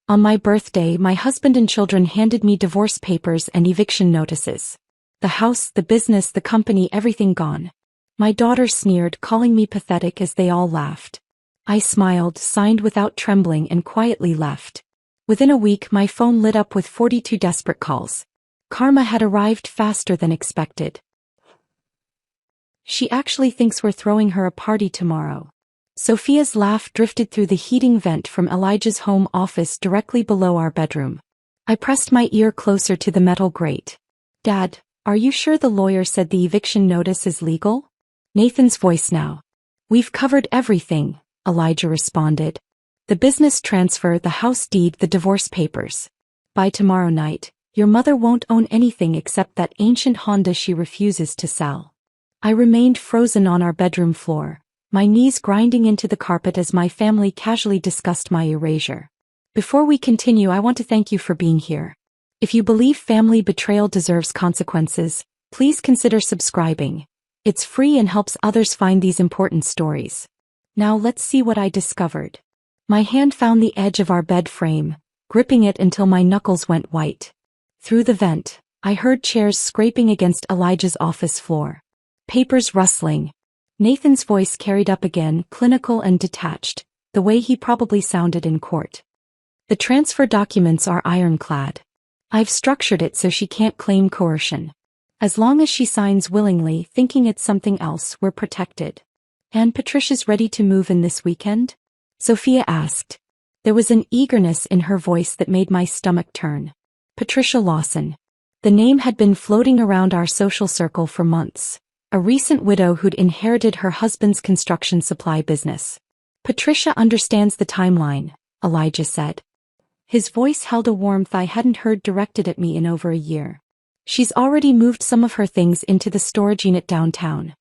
On my birthday, my husband and children handed me divorce papers and eviction notices. The house, the business, the company, everything gone. My daughter sneered, calling me pathetic as they all laughed. I smiled, signed without trembling, and quietly left. Within a week, my phone lit up with 42 desperate calls. Karma had arrived faster than expected. She actually thinks we're throwing her a party tomorrow. Sophia's laugh drifted through the heating vent from Elijah's home office directly below our bedroom. I pressed my ear closer to the metal grate. Dad, are you sure the lawyer said the eviction notice is legal? Nathan's voice now. We've covered everything, Elijah responded. The business transfer, the house deed, the divorce papers. By tomorrow night, your mother won't own anything except that ancient Honda she refuses to sell. I remained frozen on our bedroom floor, my knees grinding into the carpet as my family casually discussed my erasure. Before we continue, I want to thank you for being here. If you believe family betrayal deserves consequences, please consider subscribing. It's free and helps others find these important stories. Now let's see what I discovered. My hand found the edge of our bed frame, gripping it until my knuckles went white. Through the vent, I heard chairs scraping against Elijah's office floor. Papers rustling. Nathan's voice carried up again, clinical and detached, the way he probably sounded in court. The transfer documents are ironclad. I've structured it so she can't claim coercion. As long as she signs willingly, thinking it's something else, we're protected. And Patricia's ready to move in this weekend? Sophia asked. There was an eagerness in her voice that made my stomach turn. Patricia Lawson. The name had been floating around our social circle for months. A recent widow who'd inherited her husband's construction supply business. Patricia understands the timeline, Elijah said. His voice held a warmth I hadn't heard directed at me in over a year. She's already moved some of her things into the storage unit downtown.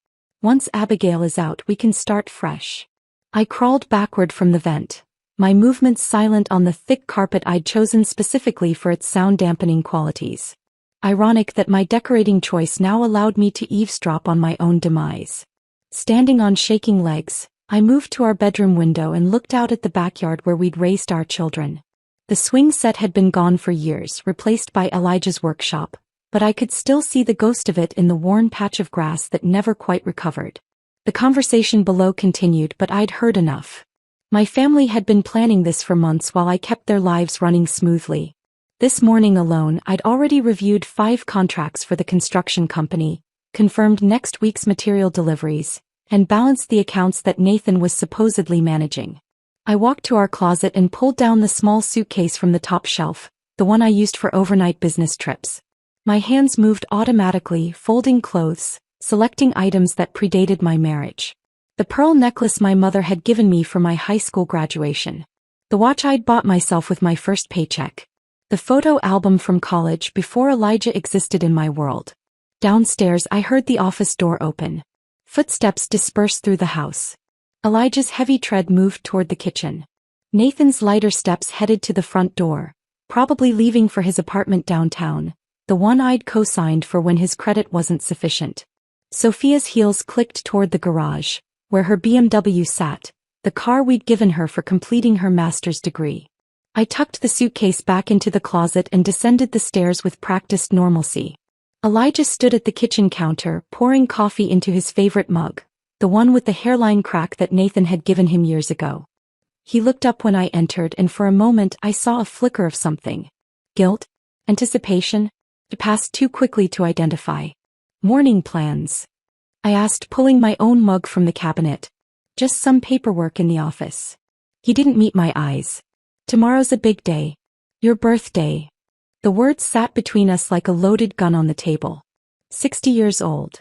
Once Abigail is out, we can start fresh. I crawled backward from the vent, my movements silent on the thick carpet I'd chosen specifically for its sound-dampening qualities. Ironic that my decorating choice now allowed me to eavesdrop on my own demise. Standing on shaking legs, I moved to our bedroom window and looked out at the backyard where we'd raised our children. The swing set had been gone for years, replaced by Elijah's workshop, but I could still see the ghost of it in the worn patch of grass that never quite recovered. The conversation below continued, but I'd heard enough. My family had been planning this for months while I kept their lives running smoothly. This morning alone, I'd already reviewed 5 contracts for the construction company, confirmed next week's material deliveries, and balanced the accounts that Nathan was supposedly managing. I walked to our closet and pulled down the small suitcase from the top shelf, the one I used for overnight business trips. My hands moved automatically, folding clothes, selecting items that predated my marriage. The pearl necklace my mother had given me for my high school graduation. The watch I'd bought myself with my first paycheck. The photo album from college before Elijah existed in my world. Downstairs, I heard the office door open. Footsteps dispersed through the house. Elijah's heavy tread moved toward the kitchen. Nathan's lighter steps headed to the front door, probably leaving for his apartment downtown, the one I'd co-signed for when his credit wasn't sufficient. Sophia's heels clicked toward the garage, where her BMW sat, the car we'd given her for completing her master's degree. I tucked the suitcase back into the closet and descended the stairs with practiced normalcy. Elijah stood at the kitchen counter, pouring coffee into his favorite mug, the one with the hairline crack that Nathan had given him years ago. He looked up when I entered, and for a moment I saw a flicker of something. Guilt? Anticipation? It passed too quickly to identify. Morning plans? I asked, pulling my own mug from the cabinet. Just some paperwork in the office. He didn't meet my eyes. Tomorrow's a big day. Your birthday. The words sat between us like a loaded gun on the table. 60 years old.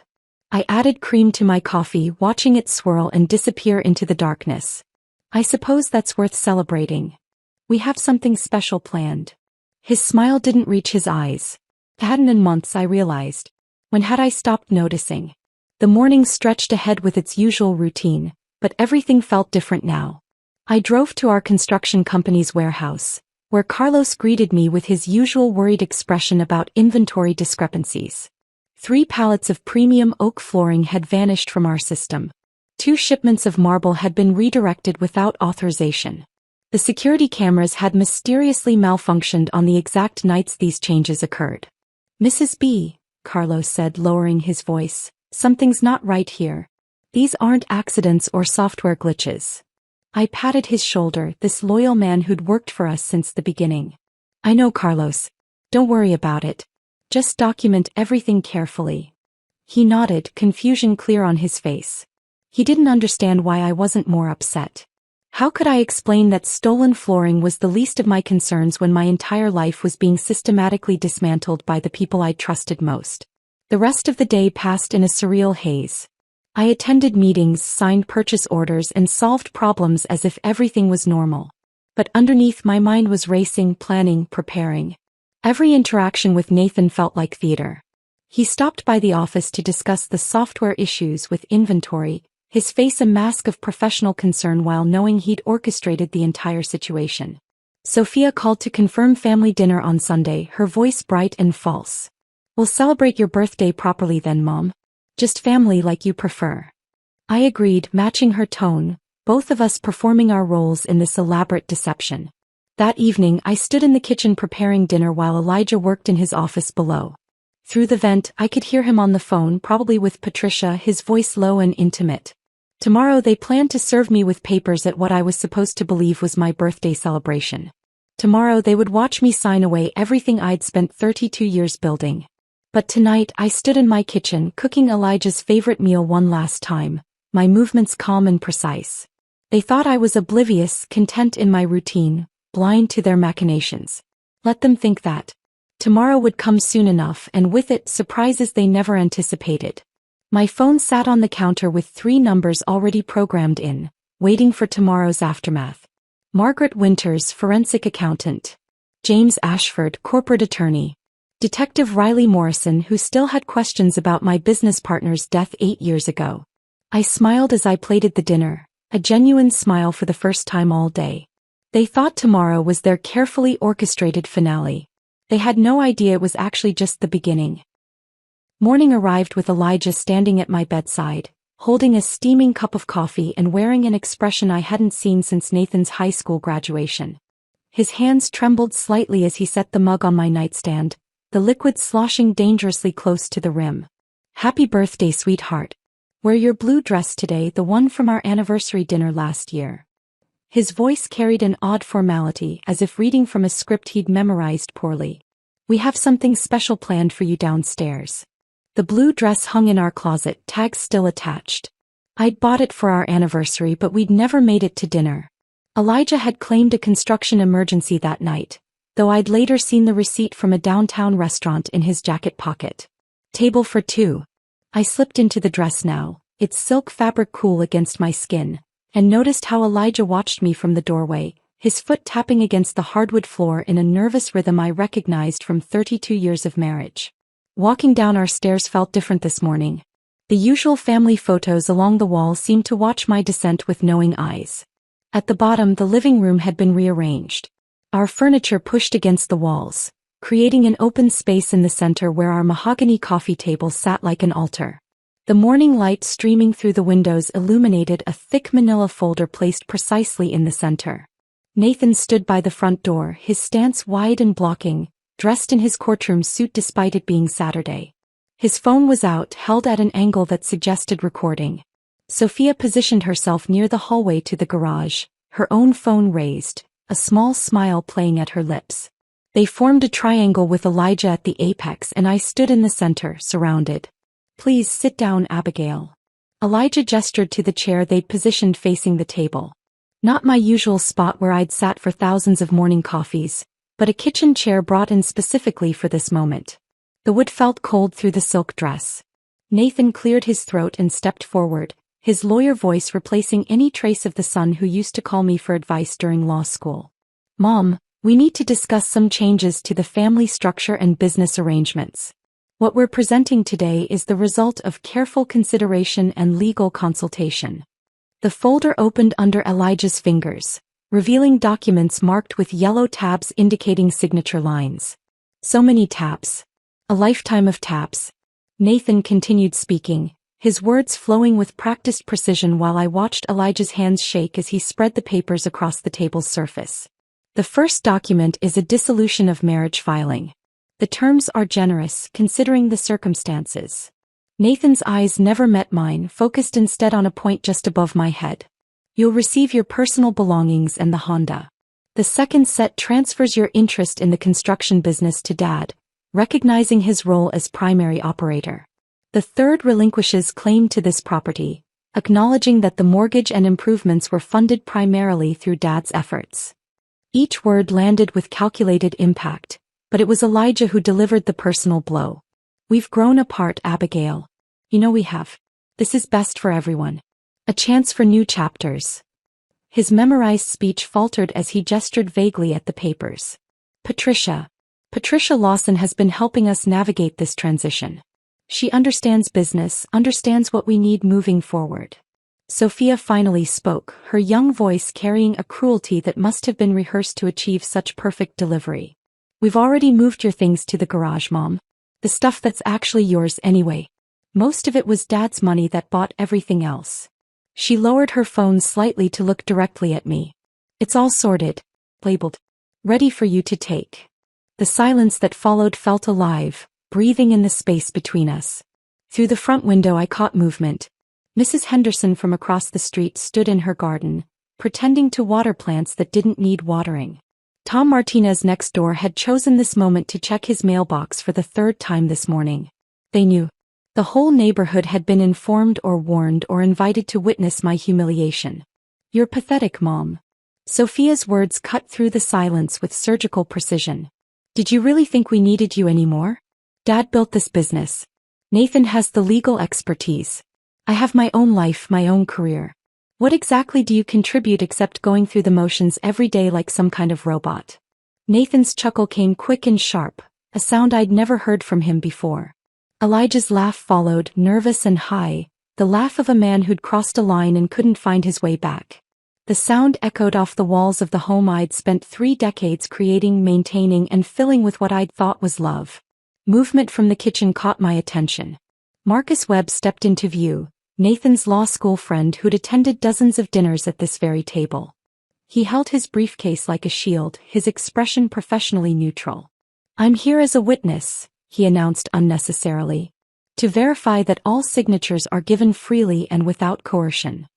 I added cream to my coffee, watching it swirl and disappear into the darkness. I suppose that's worth celebrating. We have something special planned. His smile didn't reach his eyes. It hadn't in months, I realized. When had I stopped noticing? The morning stretched ahead with its usual routine, but everything felt different now. I drove to our construction company's warehouse, where Carlos greeted me with his usual worried expression about inventory discrepancies. 3 pallets of premium oak flooring had vanished from our system. 2 shipments of marble had been redirected without authorization. The security cameras had mysteriously malfunctioned on the exact nights these changes occurred. "Mrs. B," Carlos said, lowering his voice, "something's not right here. These aren't accidents or software glitches." I patted his shoulder, this loyal man who'd worked for us since the beginning. "I know, Carlos. Don't worry about it. Just document everything carefully." He nodded, confusion clear on his face. He didn't understand why I wasn't more upset. How could I explain that stolen flooring was the least of my concerns when my entire life was being systematically dismantled by the people I trusted most? The rest of the day passed in a surreal haze. I attended meetings, signed purchase orders, and solved problems as if everything was normal. But underneath, my mind was racing, planning, preparing. Every interaction with Nathan felt like theater. He stopped by the office to discuss the software issues with inventory, his face a mask of professional concern while knowing he'd orchestrated the entire situation. Sophia called to confirm family dinner on Sunday, her voice bright and false. "We'll celebrate your birthday properly then, Mom. Just family like you prefer." I agreed, matching her tone, both of us performing our roles in this elaborate deception. That evening, I stood in the kitchen preparing dinner while Elijah worked in his office below. Through the vent, I could hear him on the phone, probably with Patricia, his voice low and intimate. Tomorrow they planned to serve me with papers at what I was supposed to believe was my birthday celebration. Tomorrow they would watch me sign away everything I'd spent 32 years building. But tonight I stood in my kitchen cooking Elijah's favorite meal one last time, my movements calm and precise. They thought I was oblivious, content in my routine, blind to their machinations. Let them think that. Tomorrow would come soon enough, and with it surprises they never anticipated. My phone sat on the counter with 3 numbers already programmed in, waiting for tomorrow's aftermath. Margaret Winters, forensic accountant. James Ashford, corporate attorney. Detective Riley Morrison, who still had questions about my business partner's death 8 years ago. I smiled as I plated the dinner, a genuine smile for the first time all day. They thought tomorrow was their carefully orchestrated finale. They had no idea it was actually just the beginning. Morning arrived with Elijah standing at my bedside, holding a steaming cup of coffee and wearing an expression I hadn't seen since Nathan's high school graduation. His hands trembled slightly as he set the mug on my nightstand, the liquid sloshing dangerously close to the rim. "Happy birthday, sweetheart. Wear your blue dress today, the one from our anniversary dinner last year." His voice carried an odd formality, as if reading from a script he'd memorized poorly. "We have something special planned for you downstairs." The blue dress hung in our closet, tags still attached. I'd bought it for our anniversary, but we'd never made it to dinner. Elijah had claimed a construction emergency that night, though I'd later seen the receipt from a downtown restaurant in his jacket pocket. "Table for 2. I slipped into the dress now, its silk fabric cool against my skin, and noticed how Elijah watched me from the doorway, his foot tapping against the hardwood floor in a nervous rhythm I recognized from 32 years of marriage. Walking down our stairs felt different this morning. The usual family photos along the wall seemed to watch my descent with knowing eyes. At the bottom, the living room had been rearranged. Our furniture pushed against the walls, creating an open space in the center where our mahogany coffee table sat like an altar. The morning light streaming through the windows illuminated a thick manila folder placed precisely in the center. Nathan stood by the front door, his stance wide and blocking, dressed in his courtroom suit despite it being Saturday. His phone was out, held at an angle that suggested recording. Sophia positioned herself near the hallway to the garage, her own phone raised, a small smile playing at her lips. They formed a triangle with Elijah at the apex, and I stood in the center, surrounded. "Please sit down, Abigail." Elijah gestured to the chair they'd positioned facing the table. Not my usual spot where I'd sat for thousands of morning coffees, but a kitchen chair brought in specifically for this moment. The wood felt cold through the silk dress. Nathan cleared his throat and stepped forward, his lawyer voice replacing any trace of the son who used to call me for advice during law school. "Mom, we need to discuss some changes to the family structure and business arrangements. What we're presenting today is the result of careful consideration and legal consultation." The folder opened under Elijah's fingers, revealing documents marked with yellow tabs indicating signature lines. So many tabs. A lifetime of tabs. Nathan continued speaking, his words flowing with practiced precision while I watched Elijah's hands shake as he spread the papers across the table's surface. The first document is a dissolution of marriage filing. The terms are generous, considering the circumstances. Nathan's eyes never met mine, focused instead on a point just above my head. You'll receive your personal belongings and the Honda. The second set transfers your interest in the construction business to Dad, recognizing his role as primary operator. The third relinquishes claim to this property, acknowledging that the mortgage and improvements were funded primarily through Dad's efforts. Each word landed with calculated impact, but it was Elijah who delivered the personal blow. We've grown apart, Abigail. You know we have. This is best for everyone. A chance for new chapters. His memorized speech faltered as he gestured vaguely at the papers. Patricia Lawson has been helping us navigate this transition. She understands business, understands what we need moving forward. Sophia finally spoke, her young voice carrying a cruelty that must have been rehearsed to achieve such perfect delivery. We've already moved your things to the garage, Mom. The stuff that's actually yours anyway. Most of it was Dad's money that bought everything else. She lowered her phone slightly to look directly at me. It's all sorted, labeled, ready for you to take. The silence that followed felt alive, breathing in the space between us. Through the front window I caught movement. Mrs. Henderson from across the street stood in her garden, pretending to water plants that didn't need watering. Tom Martinez next door had chosen this moment to check his mailbox for the third time this morning. They knew. The whole neighborhood had been informed or warned or invited to witness my humiliation. You're pathetic, Mom. Sophia's words cut through the silence with surgical precision. Did you really think we needed you anymore? Dad built this business. Nathan has the legal expertise. I have my own life, my own career. What exactly do you contribute except going through the motions every day like some kind of robot? Nathan's chuckle came quick and sharp, a sound I'd never heard from him before. Elijah's laugh followed, nervous and high, the laugh of a man who'd crossed a line and couldn't find his way back. The sound echoed off the walls of the home I'd spent 3 decades creating, maintaining, and filling with what I'd thought was love. Movement from the kitchen caught my attention. Marcus Webb stepped into view, Nathan's law school friend who'd attended dozens of dinners at this very table. He held his briefcase like a shield, his expression professionally neutral. I'm here as a witness, he announced unnecessarily, to verify that all signatures are given freely and without coercion.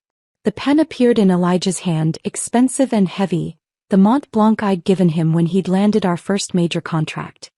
The pen appeared in Elijah's hand, expensive and heavy, the Mont Blanc I'd given him when he'd landed our first major contract.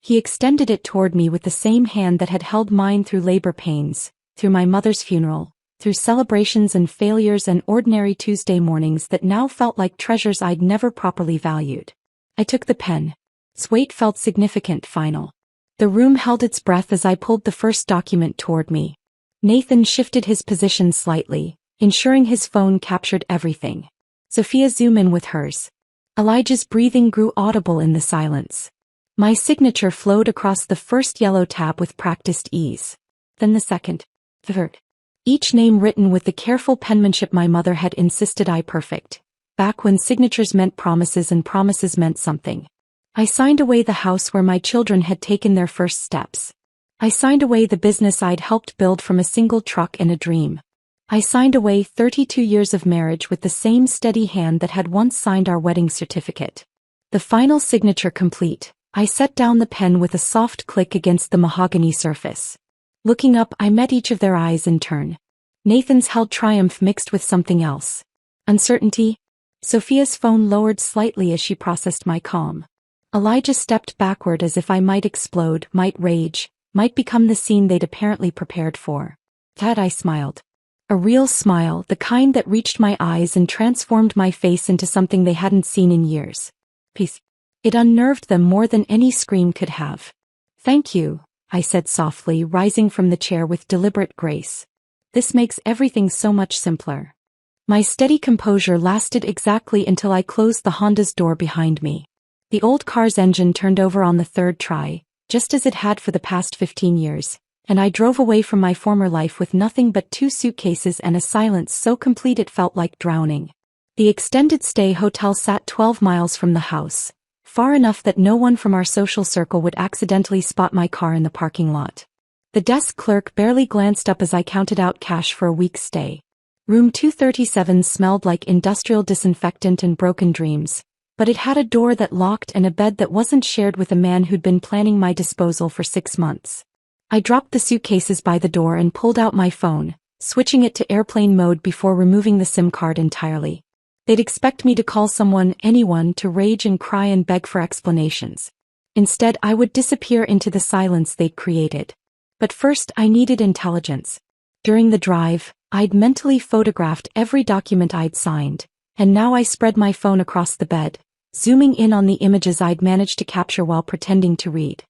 He extended it toward me with the same hand that had held mine through labor pains, through my mother's funeral, through celebrations and failures and ordinary Tuesday mornings that now felt like treasures I'd never properly valued. I took the pen. Its weight felt significant, final. The room held its breath as I pulled the first document toward me. Nathan shifted his position slightly, ensuring his phone captured everything. Sophia zoomed in with hers. Elijah's breathing grew audible in the silence. My signature flowed across the first yellow tab with practiced ease. Then the second. Third. Each name written with the careful penmanship my mother had insisted I perfect. Back when signatures meant promises and promises meant something. I signed away the house where my children had taken their first steps. I signed away the business I'd helped build from a single truck and a dream. I signed away 32 years of marriage with the same steady hand that had once signed our wedding certificate. The final signature complete, I set down the pen with a soft click against the mahogany surface. Looking up, I met each of their eyes in turn. Nathan's held triumph mixed with something else. Uncertainty? Sophia's phone lowered slightly as she processed my calm. Elijah stepped backward as if I might explode, might rage, might become the scene they'd apparently prepared for. That I smiled. A real smile, the kind that reached my eyes and transformed my face into something they hadn't seen in years. Peace. It unnerved them more than any scream could have. Thank you, I said softly, rising from the chair with deliberate grace. This makes everything so much simpler. My steady composure lasted exactly until I closed the Honda's door behind me. The old car's engine turned over on the third try, just as it had for the past 15 years, and I drove away from my former life with nothing but 2 suitcases and a silence so complete it felt like drowning. The extended stay hotel sat 12 miles from the house, far enough that no one from our social circle would accidentally spot my car in the parking lot. The desk clerk barely glanced up as I counted out cash for a week's stay. Room 237 smelled like industrial disinfectant and broken dreams, but it had a door that locked and a bed that wasn't shared with a man who'd been planning my disposal for 6 months. I dropped the suitcases by the door and pulled out my phone, switching it to airplane mode before removing the SIM card entirely. They'd expect me to call someone, anyone, to rage and cry and beg for explanations. Instead, I would disappear into the silence they'd created. But first, I needed intelligence. During the drive, I'd mentally photographed every document I'd signed, and now I spread my phone across the bed, zooming in on the images I'd managed to capture while pretending to read.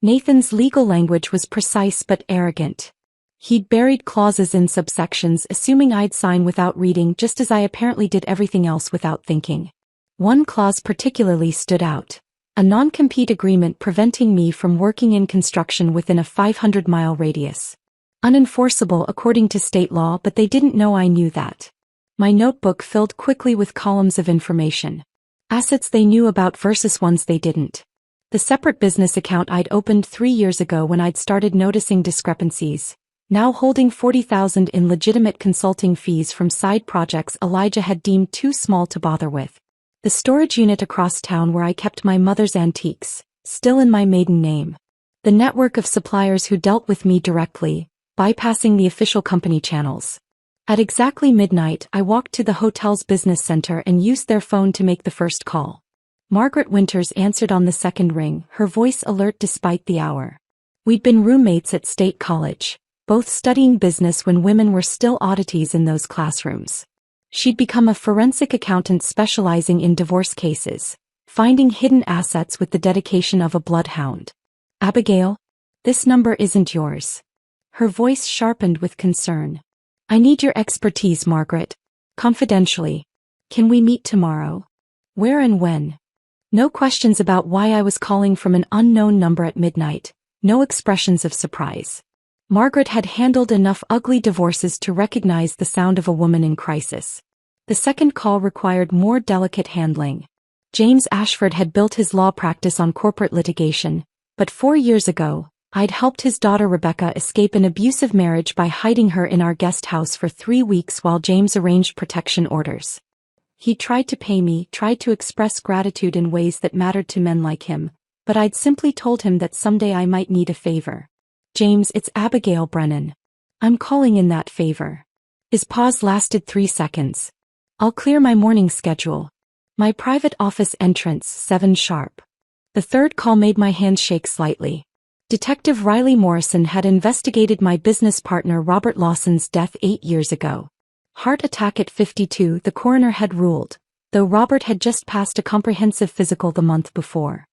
Nathan's legal language was precise but arrogant. He'd buried clauses in subsections assuming I'd sign without reading, just as I apparently did everything else without thinking. One clause particularly stood out. A non-compete agreement preventing me from working in construction within a 500-mile radius. Unenforceable according to state law, but they didn't know I knew that. My notebook filled quickly with columns of information. Assets they knew about versus ones they didn't. The separate business account I'd opened 3 years ago when I'd started noticing discrepancies, now holding $40,000 in legitimate consulting fees from side projects Elijah had deemed too small to bother with. The storage unit across town where I kept my mother's antiques, still in my maiden name. The network of suppliers who dealt with me directly, bypassing the official company channels. At exactly midnight, I walked to the hotel's business center and used their phone to make the first call. Margaret Winters answered on the second ring, her voice alert despite the hour. We'd been roommates at State College, both studying business when women were still oddities in those classrooms. She'd become a forensic accountant specializing in divorce cases, finding hidden assets with the dedication of a bloodhound. Abigail? This number isn't yours. Her voice sharpened with concern. I need your expertise, Margaret. Confidentially. Can we meet tomorrow? Where and when? No questions about why I was calling from an unknown number at midnight, no expressions of surprise. Margaret had handled enough ugly divorces to recognize the sound of a woman in crisis. The second call required more delicate handling. James Ashford had built his law practice on corporate litigation, but 4 years ago, I'd helped his daughter Rebecca escape an abusive marriage by hiding her in our guest house for 3 weeks while James arranged protection orders. He tried to pay me, tried to express gratitude in ways that mattered to men like him, but I'd simply told him that someday I might need a favor. James, it's Abigail Brennan. I'm calling in that favor. His pause lasted 3 seconds. I'll clear my morning schedule. My private office entrance, 7 sharp. The third call made my hands shake slightly. Detective Riley Morrison had investigated my business partner Robert Lawson's death 8 years ago. Heart attack at 52, the coroner had ruled, though Robert had just passed a comprehensive physical the month before.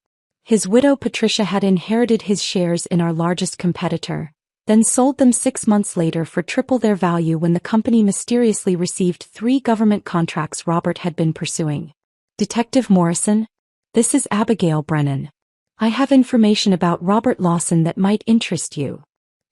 His widow Patricia had inherited his shares in our largest competitor, then sold them 6 months later for triple their value when the company mysteriously received 3 government contracts Robert had been pursuing. Detective Morrison? This is Abigail Brennan. I have information about Robert Lawson that might interest you.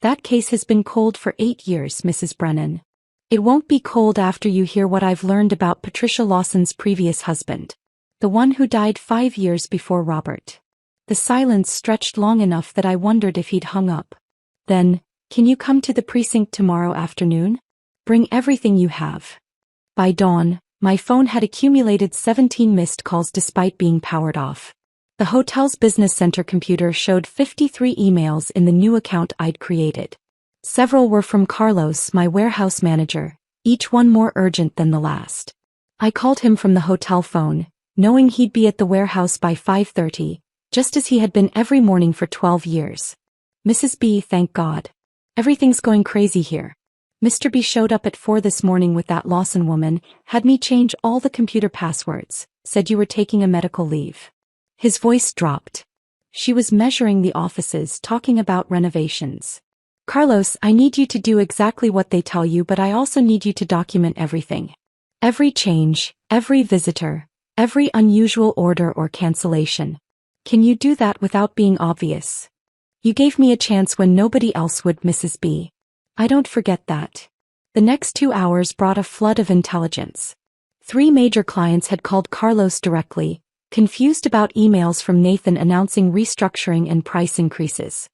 That case has been cold for 8 years, Mrs. Brennan. It won't be cold after you hear what I've learned about Patricia Lawson's previous husband. The one who died 5 years before Robert. The silence stretched long enough that I wondered if he'd hung up. Then, can you come to the precinct tomorrow afternoon? Bring everything you have. By dawn, my phone had accumulated 17 missed calls despite being powered off. The hotel's business center computer showed 53 emails in the new account I'd created. Several were from Carlos, my warehouse manager, each one more urgent than the last. I called him from the hotel phone, knowing he'd be at the warehouse by 5:30, just as he had been every morning for 12 years. Mrs. B, thank God. Everything's going crazy here. Mr. B showed up at 4 this morning with that Lawson woman, had me change all the computer passwords, said you were taking a medical leave. His voice dropped. She was measuring the offices, talking about renovations. Carlos, I need you to do exactly what they tell you, but I also need you to document everything. Every change, every visitor, every unusual order or cancellation. Can you do that without being obvious? You gave me a chance when nobody else would, Mrs. B. I don't forget that. The next 2 hours brought a flood of intelligence. 3 major clients had called Carlos directly, confused about emails from Nathan announcing restructuring and price increases.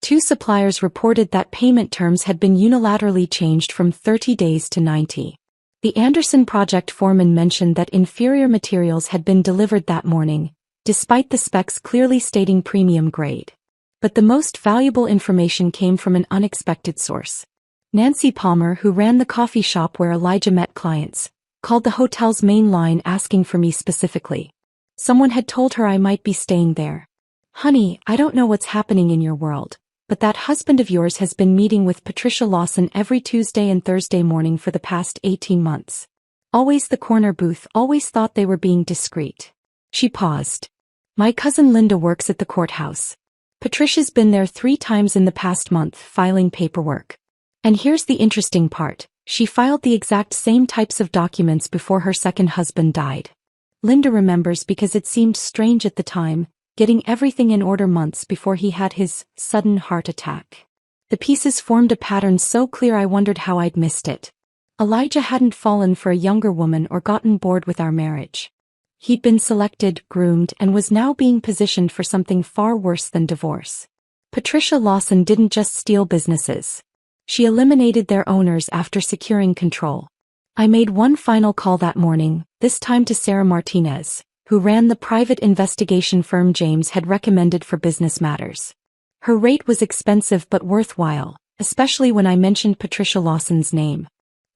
Two suppliers reported that payment terms had been unilaterally changed from 30 days to 90. The Anderson project foreman mentioned that inferior materials had been delivered that morning, despite the specs clearly stating premium grade. But the most valuable information came from an unexpected source. Nancy Palmer, who ran the coffee shop where Elijah met clients, called the hotel's main line asking for me specifically. Someone had told her I might be staying there. "Honey, I don't know what's happening in your world, but that husband of yours has been meeting with Patricia Lawson every Tuesday and Thursday morning for the past 18 months. Always the corner booth, always thought they were being discreet." She paused. "My cousin Linda works at the courthouse. Patricia's been there 3 times in the past month filing paperwork. And here's the interesting part, she filed the exact same types of documents before her second husband died. Linda remembers because it seemed strange at the time, getting everything in order months before he had his sudden heart attack. The pieces formed a pattern so clear I wondered how I'd missed it. Elijah hadn't fallen for a younger woman or gotten bored with our marriage. He'd been selected, groomed, and was now being positioned for something far worse than divorce. Patricia Lawson didn't just steal businesses. She eliminated their owners after securing control. I made one final call that morning, this time to Sarah Martinez, who ran the private investigation firm James had recommended for business matters. Her rate was expensive but worthwhile, especially when I mentioned Patricia Lawson's name.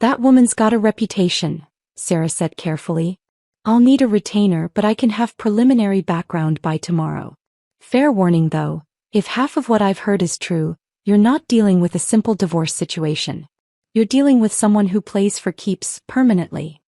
"That woman's got a reputation," Sarah said carefully. "I'll need a retainer, but I can have preliminary background by tomorrow. Fair warning though, if half of what I've heard is true, you're not dealing with a simple divorce situation. You're dealing with someone who plays for keeps permanently."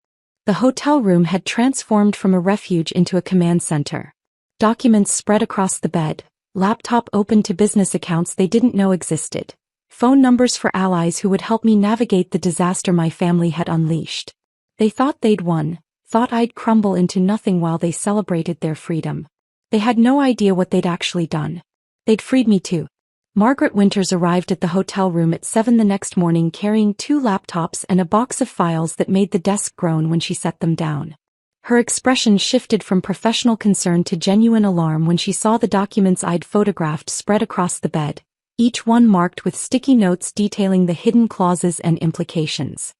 The hotel room had transformed from a refuge into a command center. Documents spread across the bed, laptop open to business accounts they didn't know existed, phone numbers for allies who would help me navigate the disaster my family had unleashed. They thought they'd won, thought I'd crumble into nothing while they celebrated their freedom. They had no idea what they'd actually done. They'd freed me too. Margaret Winters arrived at the hotel room at 7 the next morning carrying 2 laptops and a box of files that made the desk groan when she set them down. Her expression shifted from professional concern to genuine alarm when she saw the documents I'd photographed spread across the bed, each one marked with sticky notes detailing the hidden clauses and implications.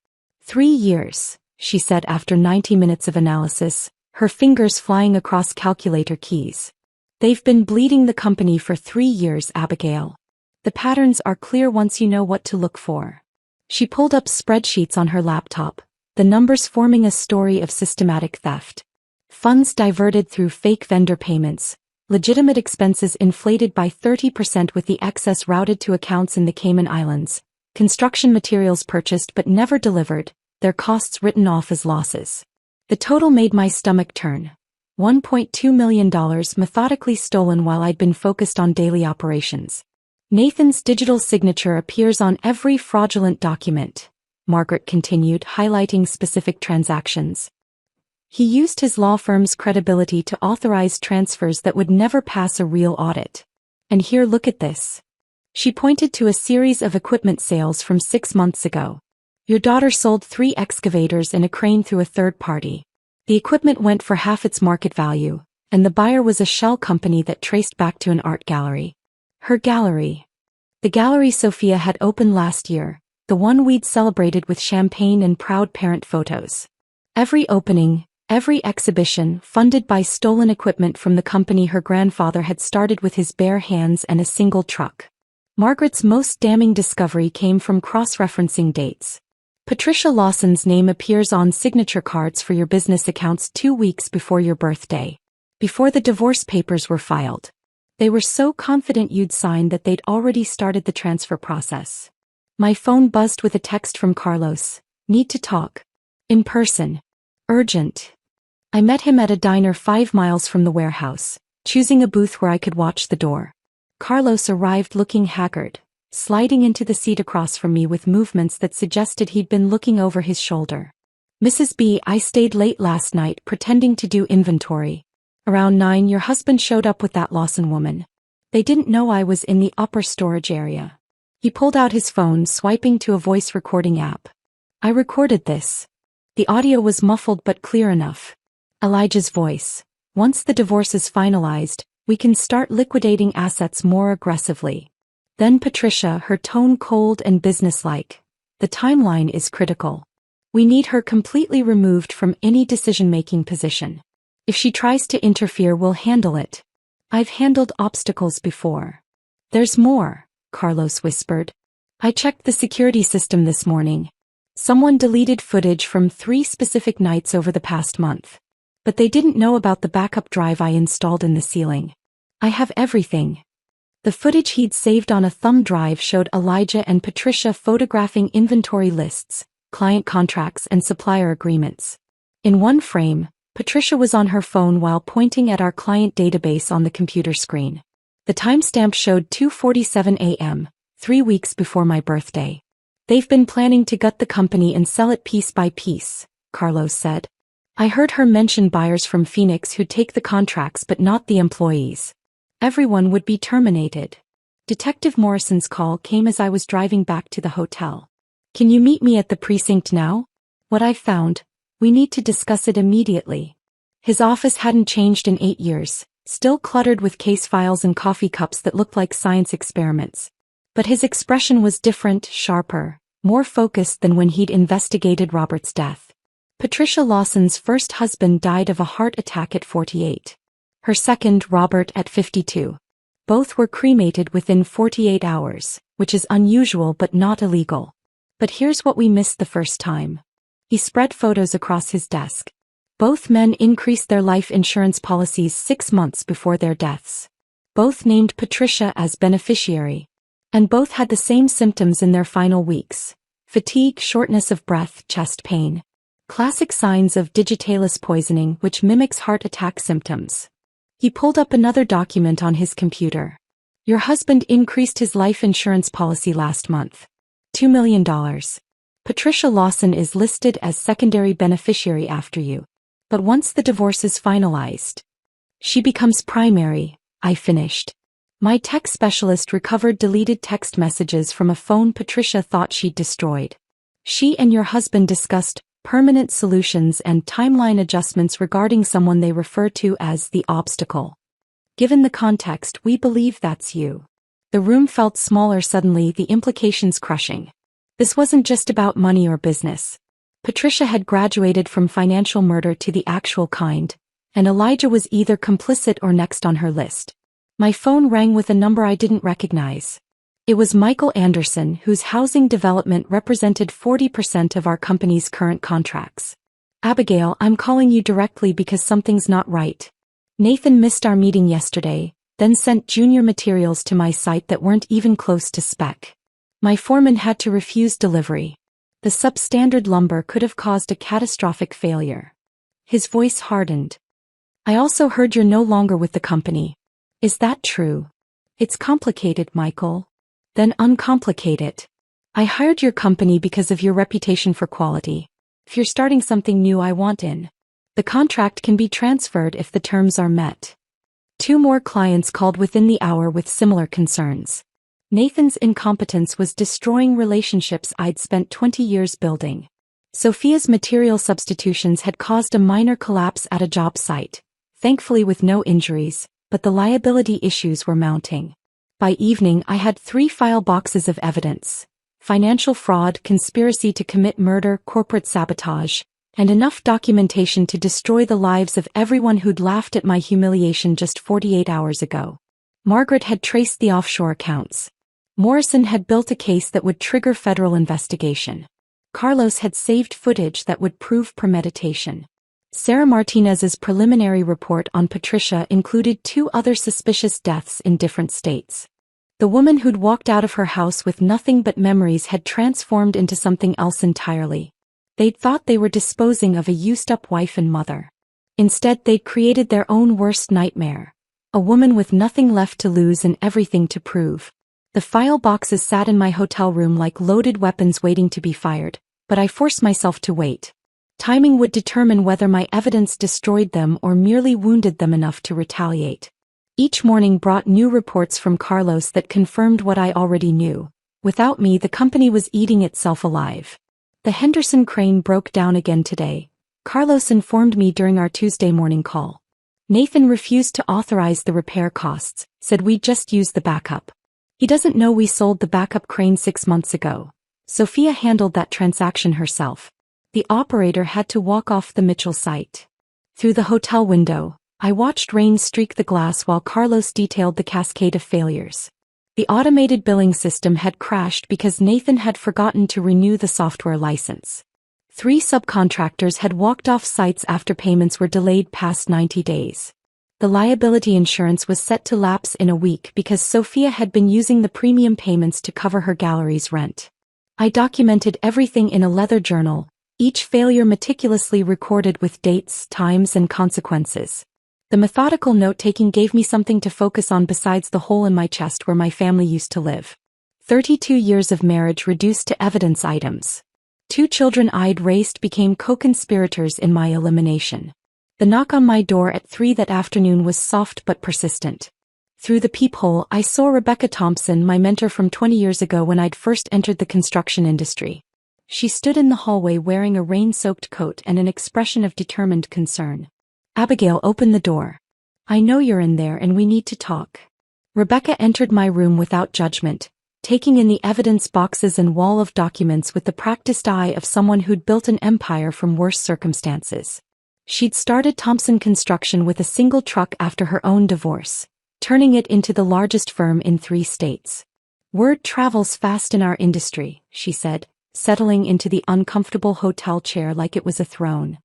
3 years, she said after 90 minutes of analysis, her fingers flying across calculator keys. "They've been bleeding the company for 3 years, Abigail. The patterns are clear once you know what to look for." She pulled up spreadsheets on her laptop, the numbers forming a story of systematic theft. Funds diverted through fake vendor payments, legitimate expenses inflated by 30% with the excess routed to accounts in the Cayman Islands, construction materials purchased but never delivered, their costs written off as losses. The total made my stomach turn. $1.2 million methodically stolen while I'd been focused on daily operations. "Nathan's digital signature appears on every fraudulent document," Margaret continued, highlighting specific transactions. "He used his law firm's credibility to authorize transfers that would never pass a real audit. And here, look at this." She pointed to a series of equipment sales from 6 months ago. "Your daughter sold 3 excavators and a crane through a third party. The equipment went for half its market value, and the buyer was a shell company that traced back to an art gallery. Her gallery. The gallery Sophia had opened last year, the one we'd celebrated with champagne and proud parent photos. Every opening, every exhibition funded by stolen equipment from the company her grandfather had started with his bare hands and a single truck." Margaret's most damning discovery came from cross-referencing dates. "Patricia Lawson's name appears on signature cards for your business accounts 2 weeks before your birthday, before the divorce papers were filed. They were so confident you'd signed that they'd already started the transfer process." My phone buzzed with a text from Carlos. "Need to talk. In person. Urgent." I met him at a diner 5 miles from the warehouse, choosing a booth where I could watch the door. Carlos arrived looking haggard, sliding into the seat across from me with movements that suggested he'd been looking over his shoulder. "Mrs. B, I stayed late last night pretending to do inventory. Around 9 your husband showed up with that Lawson woman. They didn't know I was in the upper storage area." He pulled out his phone, swiping to a voice recording app. "I recorded this." The audio was muffled but clear enough. Elijah's voice. "Once the divorce is finalized, we can start liquidating assets more aggressively. Then Patricia, her tone cold and businesslike. The timeline is critical. We need her completely removed from any decision-making position. If she tries to interfere, we'll handle it. I've handled obstacles before. There's more, Carlos whispered. I checked the security system this morning. Someone deleted footage from 3 specific nights over the past month. But they didn't know about the backup drive I installed in the ceiling. I have everything. The footage he'd saved on a thumb drive showed Elijah and Patricia photographing inventory lists, client contracts, and supplier agreements. In one frame, Patricia was on her phone while pointing at our client database on the computer screen. The timestamp showed 2:47 a.m., 3 weeks before my birthday. They've been planning to gut the company and sell it piece by piece, Carlos said. I heard her mention buyers from Phoenix who'd take the contracts but not the employees. Everyone would be terminated. Detective Morrison's call came as I was driving back to the hotel. Can you meet me at the precinct now? What I found, we need to discuss it immediately. His office hadn't changed in 8 years, still cluttered with case files and coffee cups that looked like science experiments. But his expression was different, sharper, more focused than when he'd investigated Robert's death. Patricia Lawson's first husband died of a heart attack at 48. Her second, Robert, at 52. Both were cremated within 48 hours, which is unusual but not illegal. But here's what we missed the first time. He spread photos across his desk. Both men increased their life insurance policies 6 months before their deaths. Both named Patricia as beneficiary. And both had the same symptoms in their final weeks: fatigue, shortness of breath, chest pain. Classic signs of digitalis poisoning, which mimics heart attack symptoms. He pulled up another document on his computer. Your husband increased his life insurance policy last month. $2 million. Patricia Lawson is listed as secondary beneficiary after you. But once the divorce is finalized, she becomes primary, I finished. My tech specialist recovered deleted text messages from a phone Patricia thought she'd destroyed. She and your husband discussed permanent solutions and timeline adjustments regarding someone they refer to as the obstacle. Given the context, we believe that's you. The room felt smaller suddenly, the implications crushing. This wasn't just about money or business. Patricia had graduated from financial murder to the actual kind, and Elijah was either complicit or next on her list. My phone rang with a number I didn't recognize. It was Michael Anderson, whose housing development represented 40% of our company's current contracts. Abigail, I'm calling you directly because something's not right. Nathan missed our meeting yesterday, then sent junior materials to my site that weren't even close to spec. My foreman had to refuse delivery. The substandard lumber could have caused a catastrophic failure. His voice hardened. I also heard you're no longer with the company. Is that true? It's complicated, Michael. Then uncomplicate it. I hired your company because of your reputation for quality. If you're starting something new, I want in. The contract can be transferred if the terms are met. 2 more clients called within the hour with similar concerns. Nathan's incompetence was destroying relationships I'd spent 20 years building. Sophia's material substitutions had caused a minor collapse at a job site, thankfully with no injuries, but the liability issues were mounting. By evening, I had 3 file boxes of evidence: financial fraud, conspiracy to commit murder, corporate sabotage, and enough documentation to destroy the lives of everyone who'd laughed at my humiliation just 48 hours ago. Margaret had traced the offshore accounts. Morrison had built a case that would trigger federal investigation. Carlos had saved footage that would prove premeditation. Sarah Martinez's preliminary report on Patricia included 2 other suspicious deaths in different states. The woman who'd walked out of her house with nothing but memories had transformed into something else entirely. They'd thought they were disposing of a used-up wife and mother. Instead, they'd created their own worst nightmare. A woman with nothing left to lose and everything to prove. The file boxes sat in my hotel room like loaded weapons waiting to be fired, but I forced myself to wait. Timing would determine whether my evidence destroyed them or merely wounded them enough to retaliate. Each morning brought new reports from Carlos that confirmed what I already knew. Without me, the company was eating itself alive. The Henderson crane broke down again today, Carlos informed me during our Tuesday morning call. Nathan refused to authorize the repair costs, said we'd just use the backup. He doesn't know we sold the backup crane 6 months ago. Sophia handled that transaction herself. The operator had to walk off the Mitchell site. Through the hotel window, I watched rain streak the glass while Carlos detailed the cascade of failures. The automated billing system had crashed because Nathan had forgotten to renew the software license. 3 subcontractors had walked off sites after payments were delayed past 90 days. The liability insurance was set to lapse in a week because Sophia had been using the premium payments to cover her gallery's rent. I documented everything in a leather journal, each failure meticulously recorded with dates, times, and consequences. The methodical note-taking gave me something to focus on besides the hole in my chest where my family used to live. 32 years of marriage reduced to evidence items. 2 children I'd raised became co-conspirators in my elimination. The knock on my door at 3 that afternoon was soft but persistent. Through the peephole, I saw Rebecca Thompson, my mentor from 20 years ago when I'd first entered the construction industry. She stood in the hallway wearing a rain-soaked coat and an expression of determined concern. "Abigail, open the door. I know you're in there and we need to talk." Rebecca entered my room without judgment, taking in the evidence boxes and wall of documents with the practiced eye of someone who'd built an empire from worse circumstances. She'd started Thompson Construction with a single truck after her own divorce, turning it into the largest firm in 3 states. "Word travels fast in our industry," she said, settling into the uncomfortable hotel chair like it was a throne.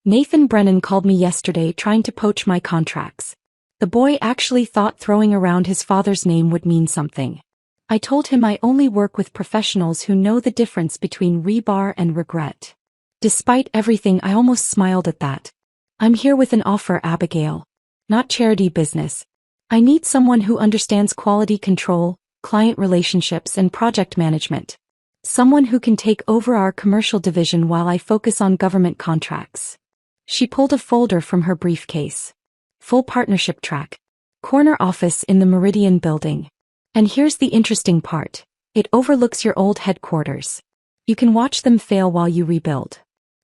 "Nathan Brennan called me yesterday trying to poach my contracts. The boy actually thought throwing around his father's name would mean something. I told him I only work with professionals who know the difference between rebar and regret. Despite everything, I almost smiled at that. I'm here with an offer, Abigail. Not charity business. I need someone who understands quality control, client relationships, and project management. Someone who can take over our commercial division while I focus on government contracts." She pulled a folder from her briefcase. "Full partnership track. Corner office in the Meridian building. And here's the interesting part. It overlooks your old headquarters. You can watch them fail while you rebuild."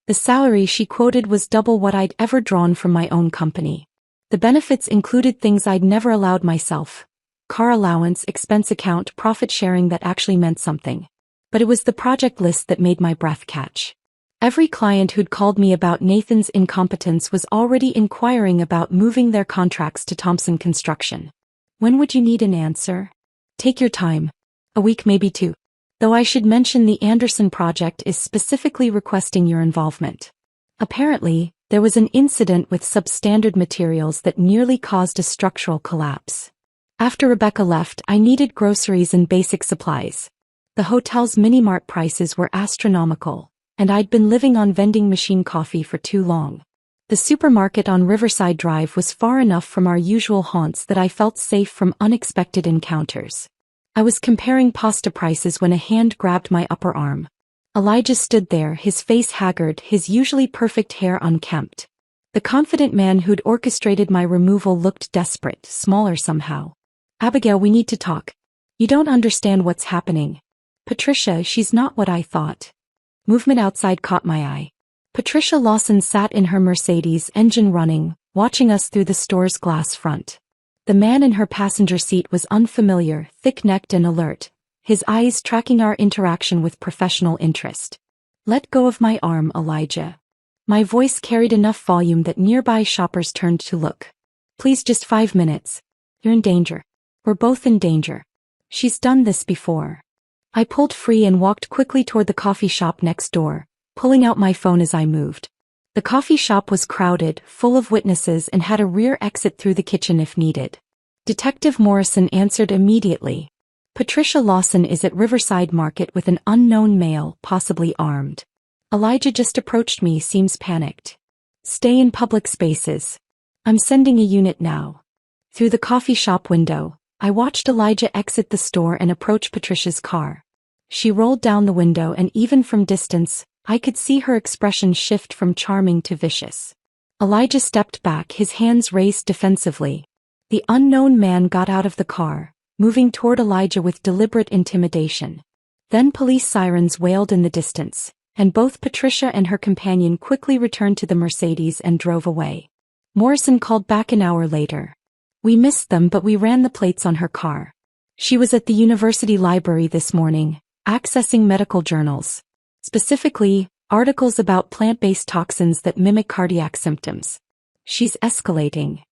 The salary she quoted was double what I'd ever drawn from my own company. The benefits included things I'd never allowed myself. Car allowance, expense account, profit sharing that actually meant something. But it was the project list that made my breath catch. Every client who'd called me about Nathan's incompetence was already inquiring about moving their contracts to Thompson Construction. "When would you need an answer?" "Take your time. A week, maybe 2. Though I should mention the Anderson project is specifically requesting your involvement. Apparently, there was an incident with substandard materials that nearly caused a structural collapse. After Rebecca left, I needed groceries and basic supplies. The hotel's mini-mart prices were astronomical, and I'd been living on vending machine coffee for too long. The supermarket on Riverside Drive was far enough from our usual haunts that I felt safe from unexpected encounters. I was comparing pasta prices when a hand grabbed my upper arm. Elijah stood there, his face haggard, his usually perfect hair unkempt. The confident man who'd orchestrated my removal looked desperate, smaller somehow. "Abigail, we need to talk. You don't understand what's happening. Patricia, she's not what I thought." Movement outside caught my eye. Patricia Lawson sat in her Mercedes, engine running, watching us through the store's glass front. The man in her passenger seat was unfamiliar, thick-necked and alert, his eyes tracking our interaction with professional interest. "Let go of my arm, Elijah." My voice carried enough volume that nearby shoppers turned to look. "Please, just 5 minutes. You're in danger. We're both in danger. She's done this before." I pulled free and walked quickly toward the coffee shop next door, pulling out my phone as I moved. The coffee shop was crowded, full of witnesses, and had a rear exit through the kitchen if needed. Detective Morrison answered immediately. "Patricia Lawson is at Riverside Market with an unknown male, possibly armed. Elijah just approached me, seems panicked. Stay in public spaces. I'm sending a unit now." Through the coffee shop window, I watched Elijah exit the store and approach Patricia's car. She rolled down the window, and even from distance, I could see her expression shift from charming to vicious. Elijah stepped back, his hands raised defensively. The unknown man got out of the car, moving toward Elijah with deliberate intimidation. Then police sirens wailed in the distance, and both Patricia and her companion quickly returned to the Mercedes and drove away. Morrison called back an hour later. "We missed them, but we ran the plates on her car. She was at the university library this morning, accessing medical journals. Specifically, articles about plant-based toxins that mimic cardiac symptoms. She's escalating.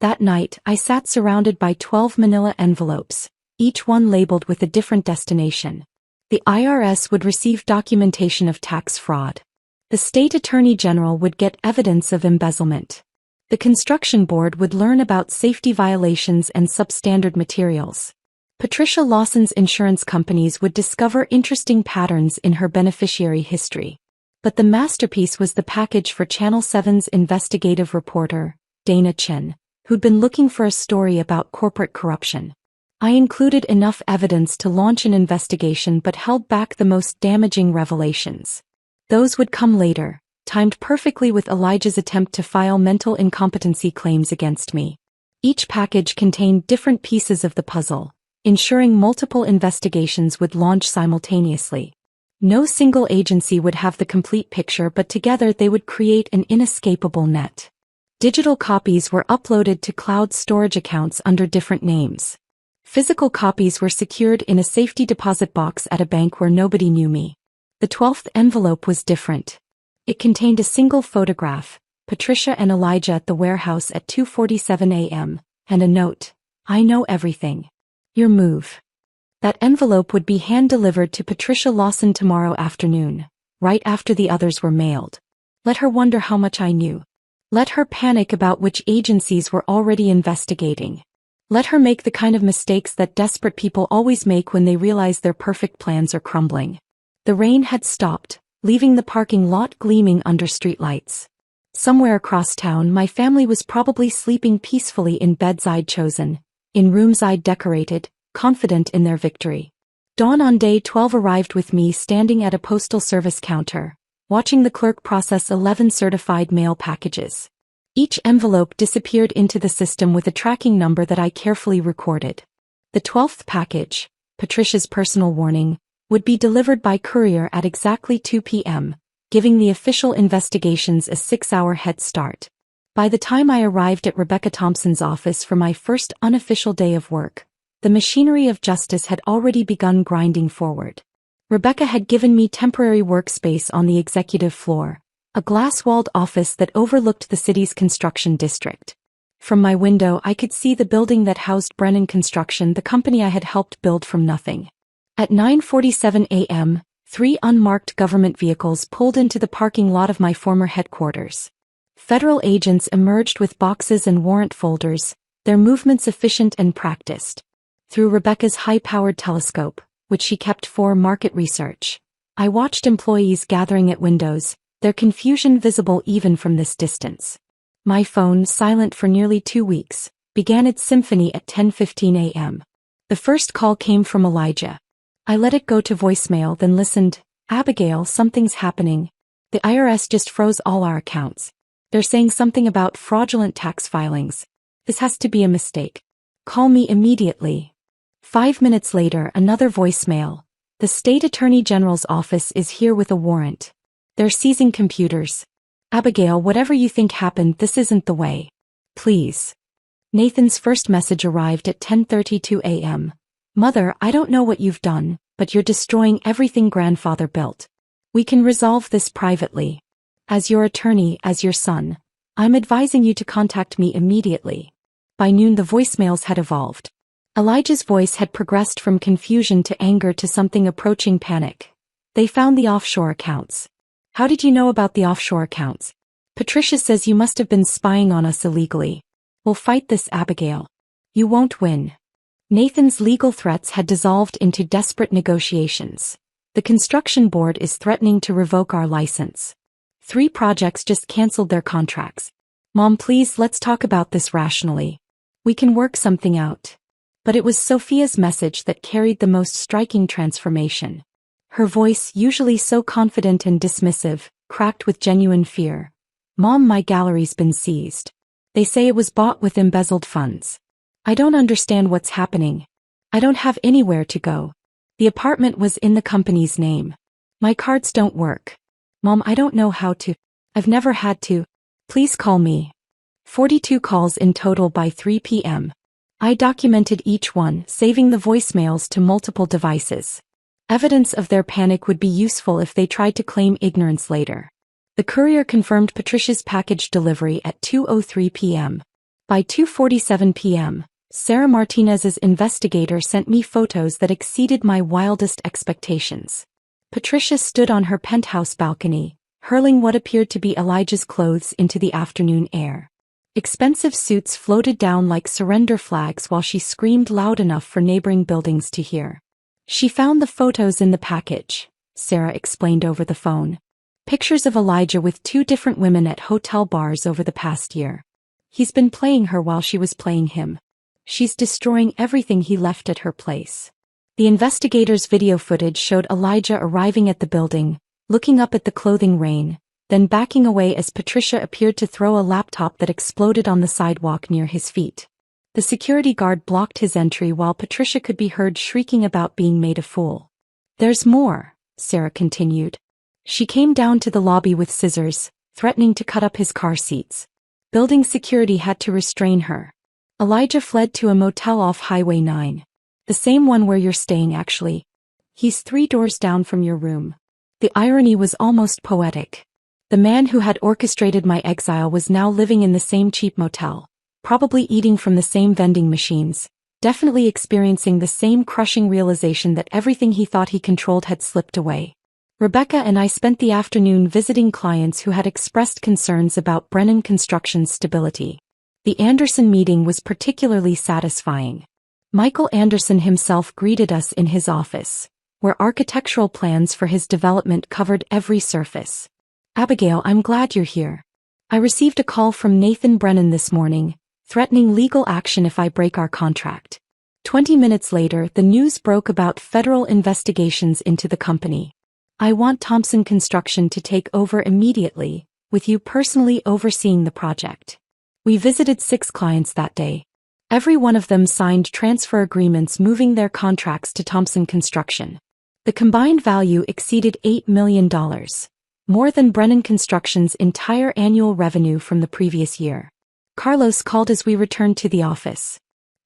That night, I sat surrounded by 12 manila envelopes, each one labeled with a different destination. The IRS would receive documentation of tax fraud. The state attorney general would get evidence of embezzlement. The construction board would learn about safety violations and substandard materials. Patricia Lawson's insurance companies would discover interesting patterns in her beneficiary history. But the masterpiece was the package for Channel 7's investigative reporter, Dana Chen, who'd been looking for a story about corporate corruption. I included enough evidence to launch an investigation but held back the most damaging revelations. Those would come later, timed perfectly with Elijah's attempt to file mental incompetency claims against me. Each package contained different pieces of the puzzle, ensuring multiple investigations would launch simultaneously. No single agency would have the complete picture, but together they would create an inescapable net. Digital copies were uploaded to cloud storage accounts under different names. Physical copies were secured in a safety deposit box at a bank where nobody knew me. The 12th envelope was different. It contained a single photograph, Patricia and Elijah at the warehouse at 2:47 a.m., and a note, "I know everything. Your move." That envelope would be hand-delivered to Patricia Lawson tomorrow afternoon, right after the others were mailed. Let her wonder how much I knew. Let her panic about which agencies were already investigating. Let her make the kind of mistakes that desperate people always make when they realize their perfect plans are crumbling. The rain had stopped, leaving the parking lot gleaming under streetlights. Somewhere across town, my family was probably sleeping peacefully in beds I'd chosen, in rooms I'd decorated, confident in their victory. Dawn on day 12 arrived with me standing at a postal service counter, watching the clerk process 11 certified mail packages. Each envelope disappeared into the system with a tracking number that I carefully recorded. The 12th package, Patricia's personal warning, would be delivered by courier at exactly 2 p.m., giving the official investigations a 6-hour head start. By the time I arrived at Rebecca Thompson's office for my first unofficial day of work, the machinery of justice had already begun grinding forward. Rebecca had given me temporary workspace on the executive floor, a glass-walled office that overlooked the city's construction district. From my window I could see the building that housed Brennan Construction, the company I had helped build from nothing. At 9:47 a.m., 3 unmarked government vehicles pulled into the parking lot of my former headquarters. Federal agents emerged with boxes and warrant folders, their movements efficient and practiced. Through Rebecca's high-powered telescope, which she kept for market research, I watched employees gathering at windows, their confusion visible even from this distance. My phone, silent for nearly 2 weeks, began its symphony at 10:15 a.m. The first call came from Elijah. I let it go to voicemail, then listened. "Abigail, something's happening. The IRS just froze all our accounts. They're saying something about fraudulent tax filings. This has to be a mistake. Call me immediately." 5 minutes later, another voicemail. "The state attorney general's office is here with a warrant. They're seizing computers. Abigail, whatever you think happened, this isn't the way. Please." Nathan's first message arrived at 10:32 a.m. "Mother, I don't know what you've done, but you're destroying everything grandfather built. We can resolve this privately. As your attorney, as your son, I'm advising you to contact me immediately." By noon the voicemails had evolved. Elijah's voice had progressed from confusion to anger to something approaching panic. "They found the offshore accounts." "How did you know about the offshore accounts?" "Patricia says you must have been spying on us illegally. We'll fight this, Abigail. You won't win." Nathan's legal threats had dissolved into desperate negotiations. "The construction board is threatening to revoke our license. 3 projects just canceled their contracts. Mom, please, let's talk about this rationally. We can work something out." But it was Sophia's message that carried the most striking transformation. Her voice, usually so confident and dismissive, cracked with genuine fear. "Mom, my gallery's been seized. They say it was bought with embezzled funds. I don't understand what's happening. I don't have anywhere to go. The apartment was in the company's name. My cards don't work. Mom, I don't know how to. I've never had to. Please call me." 42 calls in total by 3 p.m. I documented each one, saving the voicemails to multiple devices. Evidence of their panic would be useful if they tried to claim ignorance later. The courier confirmed Patricia's package delivery at 2:03 p.m. By 2:47 p.m., Sarah Martinez's investigator sent me photos that exceeded my wildest expectations. Patricia stood on her penthouse balcony, hurling what appeared to be Elijah's clothes into the afternoon air. Expensive suits floated down like surrender flags while she screamed loud enough for neighboring buildings to hear. She found the photos in the package, Sarah explained over the phone. Pictures of Elijah with 2 different women at hotel bars over the past year. He's been playing her while she was playing him. She's destroying everything he left at her place. The investigator's video footage showed Elijah arriving at the building, looking up at the clothing rain, then backing away as Patricia appeared to throw a laptop that exploded on the sidewalk near his feet. The security guard blocked his entry while Patricia could be heard shrieking about being made a fool. "There's more," Sarah continued. She came down to the lobby with scissors, threatening to cut up his car seats. Building security had to restrain her. Elijah fled to a motel off Highway 9. The same one where you're staying, actually. He's 3 doors down from your room. The irony was almost poetic. The man who had orchestrated my exile was now living in the same cheap motel, probably eating from the same vending machines, definitely experiencing the same crushing realization that everything he thought he controlled had slipped away. Rebecca and I spent the afternoon visiting clients who had expressed concerns about Brennan Construction's stability. The Anderson meeting was particularly satisfying. Michael Anderson himself greeted us in his office, where architectural plans for his development covered every surface. "Abigail, I'm glad you're here. I received a call from Nathan Brennan this morning, threatening legal action if I break our contract." 20 minutes later, the news broke about federal investigations into the company. "I want Thompson Construction to take over immediately, with you personally overseeing the project." We visited 6 clients that day. Every one of them signed transfer agreements moving their contracts to Thompson Construction. The combined value exceeded $8 million, more than Brennan Construction's entire annual revenue from the previous year. Carlos called as we returned to the office.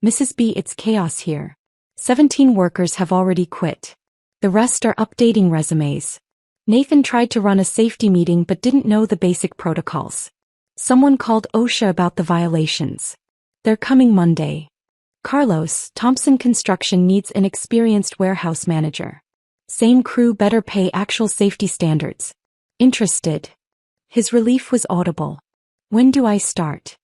"Mrs. B, it's chaos here. 17 workers have already quit. The rest are updating resumes. Nathan tried to run a safety meeting but didn't know the basic protocols. Someone called OSHA about the violations. They're coming Monday. Carlos, Thompson Construction needs an experienced warehouse manager. Same crew, better pay, actual safety standards. Interested?" His relief was audible. "When do I start?"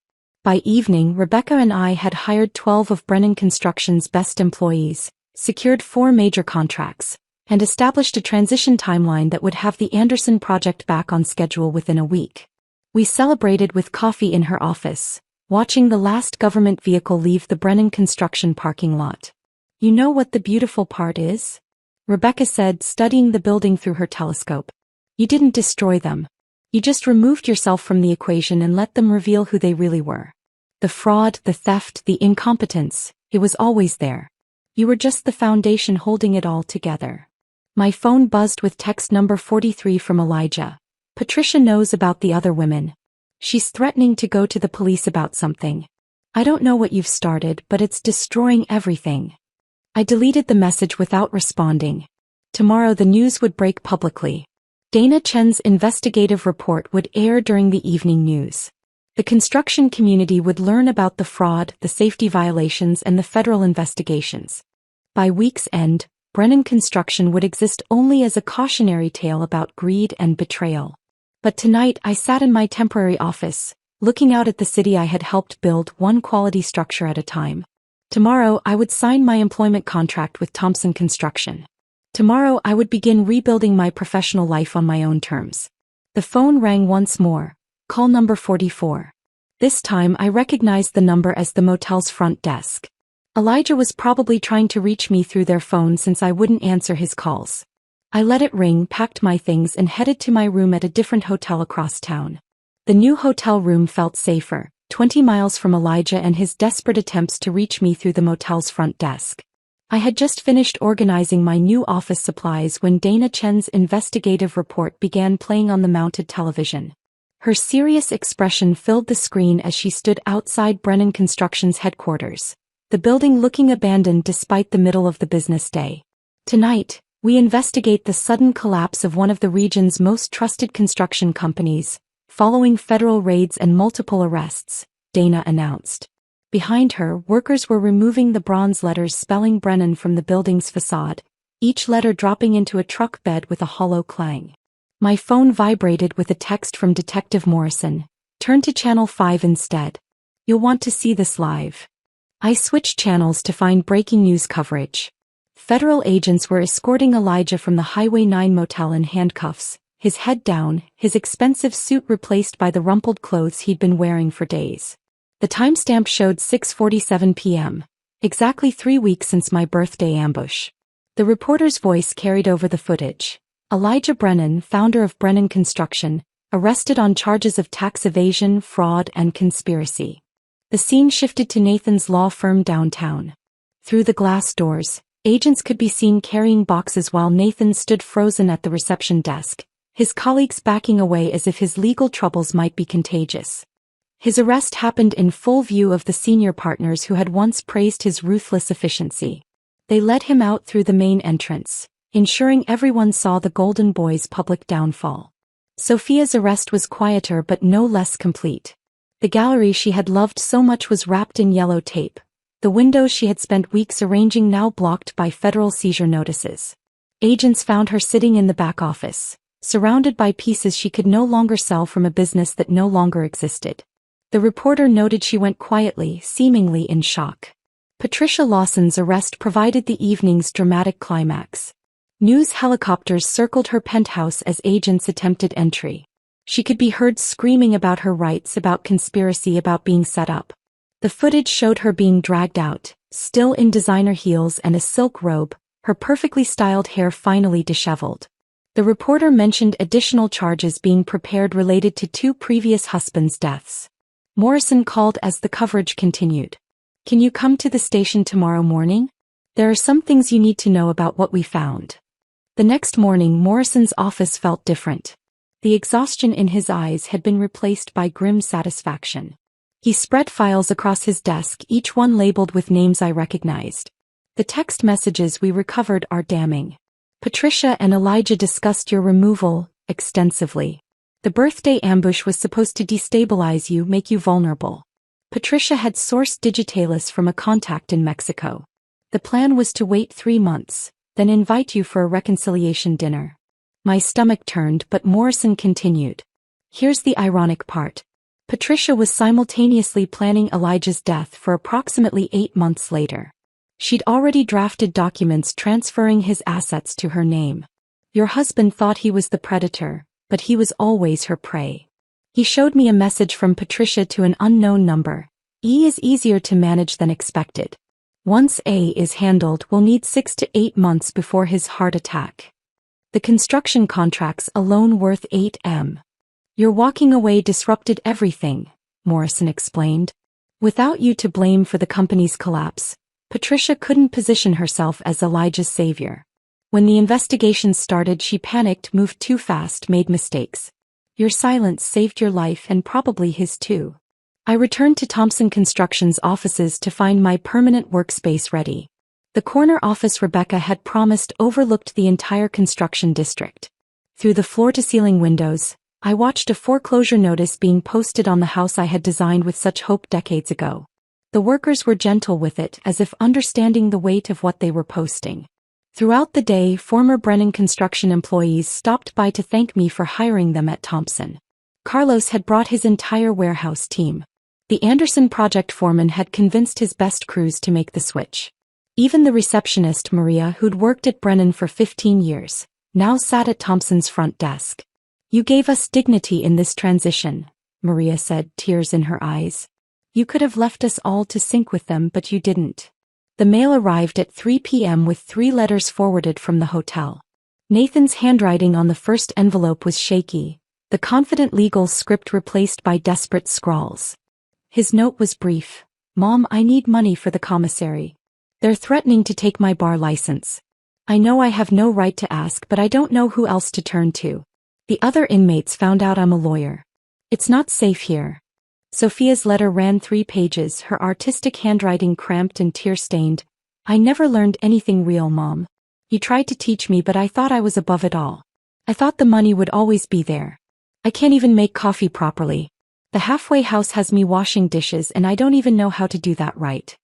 By evening, Rebecca and I had hired 12 of Brennan Construction's best employees, secured 4 major contracts, and established a transition timeline that would have the Anderson project back on schedule within a week. We celebrated with coffee in her office, watching the last government vehicle leave the Brennan Construction parking lot. "You know what the beautiful part is?" Rebecca said, studying the building through her telescope. "You didn't destroy them. You just removed yourself from the equation and let them reveal who they really were. The fraud, the theft, the incompetence, it was always there. You were just the foundation holding it all together." My phone buzzed with text number 43 from Elijah. "Patricia knows about the other women. She's threatening to go to the police about something. I don't know what you've started, but it's destroying everything." I deleted the message without responding. Tomorrow the news would break publicly. Dana Chen's investigative report would air during the evening news. The construction community would learn about the fraud, the safety violations, and the federal investigations. By week's end, Brennan Construction would exist only as a cautionary tale about greed and betrayal. But tonight I sat in my temporary office, looking out at the city I had helped build one quality structure at a time. Tomorrow I would sign my employment contract with Thompson Construction. Tomorrow I would begin rebuilding my professional life on my own terms. The phone rang once more. Call number 44. This time I recognized the number as the motel's front desk. Elijah was probably trying to reach me through their phone since I wouldn't answer his calls. I let it ring, packed my things, and headed to my room at a different hotel across town. The new hotel room felt safer, 20 miles from Elijah and his desperate attempts to reach me through the motel's front desk. I had just finished organizing my new office supplies when Dana Chen's investigative report began playing on the mounted television. Her serious expression filled the screen as she stood outside Brennan Construction's headquarters, the building looking abandoned despite the middle of the business day. Tonight, we investigate the sudden collapse of one of the region's most trusted construction companies, following federal raids and multiple arrests, Dana announced. Behind her, workers were removing the bronze letters spelling Brennan from the building's facade, each letter dropping into a truck bed with a hollow clang. My phone vibrated with a text from Detective Morrison. Turn to Channel 5 instead. You'll want to see this live. I switched channels to find breaking news coverage. Federal agents were escorting Elijah from the Highway 9 motel in handcuffs, his head down, his expensive suit replaced by the rumpled clothes he'd been wearing for days. The timestamp showed 6:47 p.m., exactly 3 weeks since my birthday ambush. The reporter's voice carried over the footage. Elijah Brennan, founder of Brennan Construction, arrested on charges of tax evasion, fraud, and conspiracy. The scene shifted to Nathan's law firm downtown. Through the glass doors, agents could be seen carrying boxes while Nathan stood frozen at the reception desk, his colleagues backing away as if his legal troubles might be contagious. His arrest happened in full view of the senior partners who had once praised his ruthless efficiency. They led him out through the main entrance, ensuring everyone saw the Golden Boy's public downfall. Sophia's arrest was quieter but no less complete. The gallery she had loved so much was wrapped in yellow tape, the windows she had spent weeks arranging now blocked by federal seizure notices. Agents found her sitting in the back office, surrounded by pieces she could no longer sell from a business that no longer existed. The reporter noted she went quietly, seemingly in shock. Patricia Lawson's arrest provided the evening's dramatic climax. News helicopters circled her penthouse as agents attempted entry. She could be heard screaming about her rights, about conspiracy, about being set up. The footage showed her being dragged out, still in designer heels and a silk robe, her perfectly styled hair finally disheveled. The reporter mentioned additional charges being prepared related to 2 previous husbands' deaths. Morrison called as the coverage continued. Can you come to the station tomorrow morning? There are some things you need to know about what we found. The next morning, Morrison's office felt different. The exhaustion in his eyes had been replaced by grim satisfaction. He spread files across his desk, each one labeled with names I recognized. The text messages we recovered are damning. Patricia and Elijah discussed your removal extensively. The birthday ambush was supposed to destabilize you, make you vulnerable. Patricia had sourced digitalis from a contact in Mexico. The plan was to wait 3 months, then invite you for a reconciliation dinner. My stomach turned, but Morrison continued. Here's the ironic part. Patricia was simultaneously planning Elijah's death for approximately 8 months later. She'd already drafted documents transferring his assets to her name. Your husband thought he was the predator, but he was always her prey. He showed me a message from Patricia to an unknown number. E is easier to manage than expected. Once A is handled, we'll need 6 to 8 months before his heart attack. The construction contracts alone worth 8M. Your walking away disrupted everything, Morrison explained. Without you to blame for the company's collapse, Patricia couldn't position herself as Elijah's savior. When the investigation started, she panicked, moved too fast, made mistakes. Your silence saved your life and probably his too. I returned to Thompson Construction's offices to find my permanent workspace ready. The corner office Rebecca had promised overlooked the entire construction district. Through the floor-to-ceiling windows, I watched a foreclosure notice being posted on the house I had designed with such hope decades ago. The workers were gentle with it, as if understanding the weight of what they were posting. Throughout the day, former Brennan Construction employees stopped by to thank me for hiring them at Thompson. Carlos had brought his entire warehouse team. The Anderson project foreman had convinced his best crews to make the switch. Even the receptionist, Maria, who'd worked at Brennan for 15 years, now sat at Thompson's front desk. You gave us dignity in this transition, Maria said, tears in her eyes. You could have left us all to sink with them, but you didn't. The mail arrived at 3 p.m. with 3 letters forwarded from the hotel. Nathan's handwriting on the first envelope was shaky, the confident legal script replaced by desperate scrawls. His note was brief. Mom, I need money for the commissary. They're threatening to take my bar license. I know I have no right to ask, but I don't know who else to turn to. The other inmates found out I'm a lawyer. It's not safe here. Sophia's letter ran 3 pages, her artistic handwriting cramped and tear-stained. I never learned anything real, Mom. You tried to teach me, but I thought I was above it all. I thought the money would always be there. I can't even make coffee properly. The halfway house has me washing dishes and I don't even know how to do that right.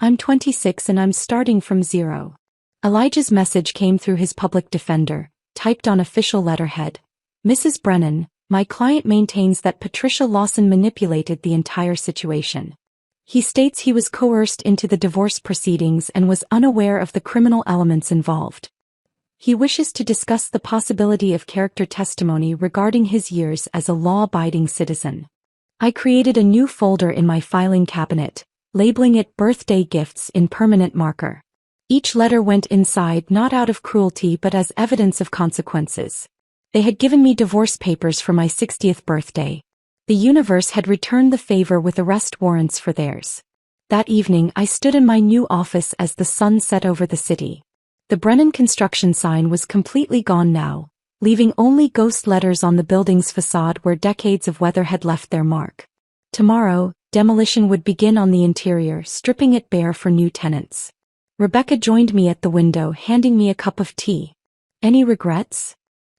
I'm 26 and I'm starting from zero. Elijah's message came through his public defender, typed on official letterhead. Mrs. Brennan, my client maintains that Patricia Lawson manipulated the entire situation. He states he was coerced into the divorce proceedings and was unaware of the criminal elements involved. He wishes to discuss the possibility of character testimony regarding his years as a law-abiding citizen. I created a new folder in my filing cabinet, labeling it Birthday Gifts in permanent marker. Each letter went inside not out of cruelty but as evidence of consequences. They had given me divorce papers for my 60th birthday. The universe had returned the favor with arrest warrants for theirs. That evening I stood in my new office as the sun set over the city. The Brennan construction sign was completely gone now, leaving only ghost letters on the building's facade where decades of weather had left their mark. Tomorrow, demolition would begin on the interior, stripping it bare for new tenants. Rebecca joined me at the window, handing me a cup of tea. Any regrets?